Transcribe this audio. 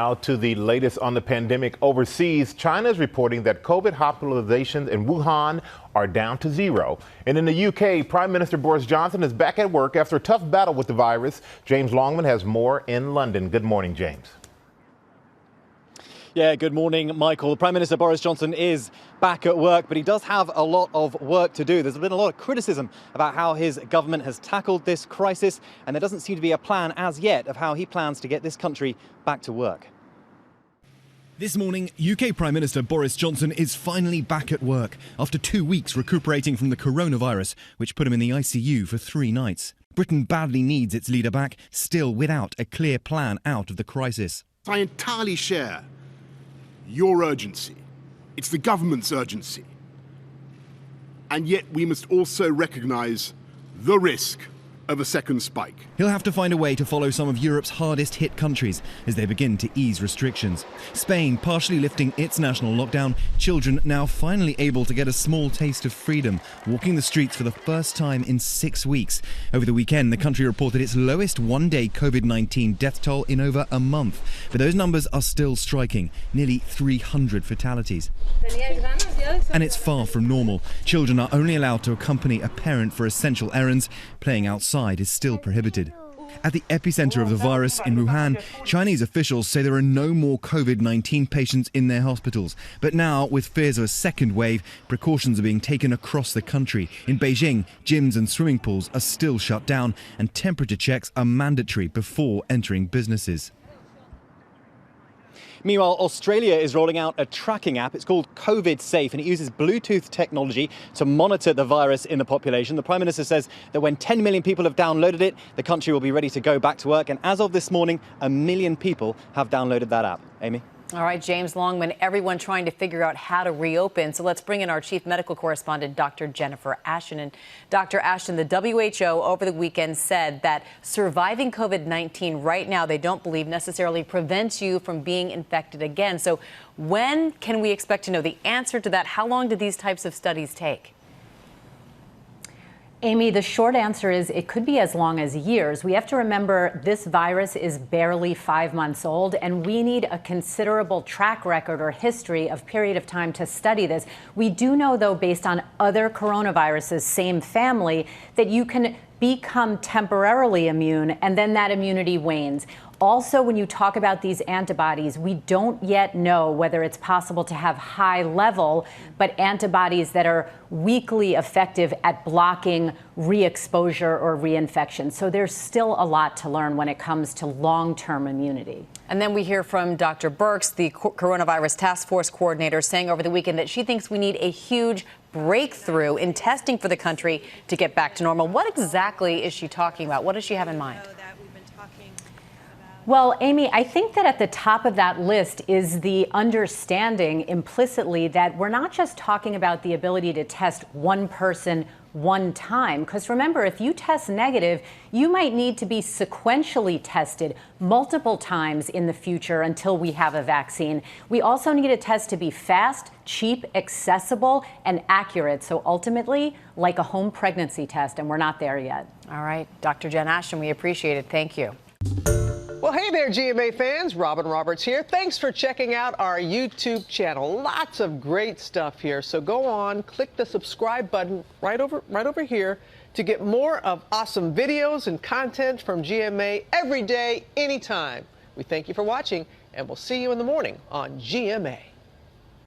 Now to the latest on the pandemic overseas. China is reporting that COVID hospitalizations in Wuhan are down to 0. And in the UK, Prime Minister Boris Johnson is back at work after a tough battle with the virus. James Longman has more in London. Good morning, James. Yeah, good morning, Michael. Prime Minister Boris Johnson is back at work, but he does have a lot of work to do. There's been a lot of criticism about how his government has tackled this crisis, and there doesn't seem to be a plan as yet of how he plans to get this country back to work. This morning, UK Prime Minister Boris Johnson is finally back at work after 2 weeks recuperating from the coronavirus, which put him in the ICU for 3 nights. Britain badly needs its leader back, still without a clear plan out of the crisis. I entirely share your urgency. It's the government's urgency. And yet we must also recognise the risk of a second spike. He'll have to find a way to follow some of Europe's hardest hit countries as they begin to ease restrictions. Spain partially lifting its national lockdown, children now finally able to get a small taste of freedom, walking the streets for the first time in 6 weeks. Over the weekend, the country reported its lowest one-day COVID-19 death toll in over a month. But those numbers are still striking, nearly 300 fatalities. And it's far from normal. Children are only allowed to accompany a parent for essential errands. Playing outside is still prohibited. At the epicenter of the virus in Wuhan, Chinese officials say there are no more COVID-19 patients in their hospitals. But now, with fears of a second wave, precautions are being taken across the country. In Beijing, gyms and swimming pools are still shut down, and temperature checks are mandatory before entering businesses. Meanwhile, Australia is rolling out a tracking app. It's called COVID Safe, and it uses Bluetooth technology to monitor the virus in the population. The Prime Minister says that when 10 million people have downloaded it, the country will be ready to go back to work. And as of this morning, 1 million people have downloaded that app. Amy? All right, James Longman, everyone trying to figure out how to reopen. So let's bring in our chief medical correspondent, Dr. Jennifer Ashton. And Dr. Ashton, the WHO over the weekend said that surviving COVID-19 right now, they don't believe necessarily prevents you from being infected again. So when can we expect to know the answer to that? How long do these types of studies take? Amy, the short answer is it could be as long as years. We have to remember this virus is barely 5 months old, and we need a considerable track record or history of period of time to study this. We do know, though, based on other coronaviruses, same family, that you can become temporarily immune and then that immunity wanes. Also, when you talk about these antibodies, we don't yet know whether it's possible to have high level, but antibodies that are weakly effective at blocking re-exposure or reinfection. So there's still a lot to learn when it comes to long-term immunity. And then we hear from Dr. Birx, the coronavirus task force coordinator, saying over the weekend that she thinks we need a huge breakthrough in testing for the country to get back to normal. What exactly is she talking about? What does she have in mind? Well, Amy, I think that at the top of that list is the understanding implicitly that we're not just talking about the ability to test one person one time. Because remember, if you test negative, you might need to be sequentially tested multiple times in the future until we have a vaccine. We also need a test to be fast, cheap, accessible, and accurate. So ultimately, like a home pregnancy test, and we're not there yet. All right, Dr. Jen Ashton, we appreciate it. Thank you. Well, hey there, GMA fans. Robin Roberts here. Thanks for checking out our YouTube channel. Lots of great stuff here. So go on, click the subscribe button right over here to get more of awesome videos and content from GMA every day, anytime. We thank you for watching, and we'll see you in the morning on GMA.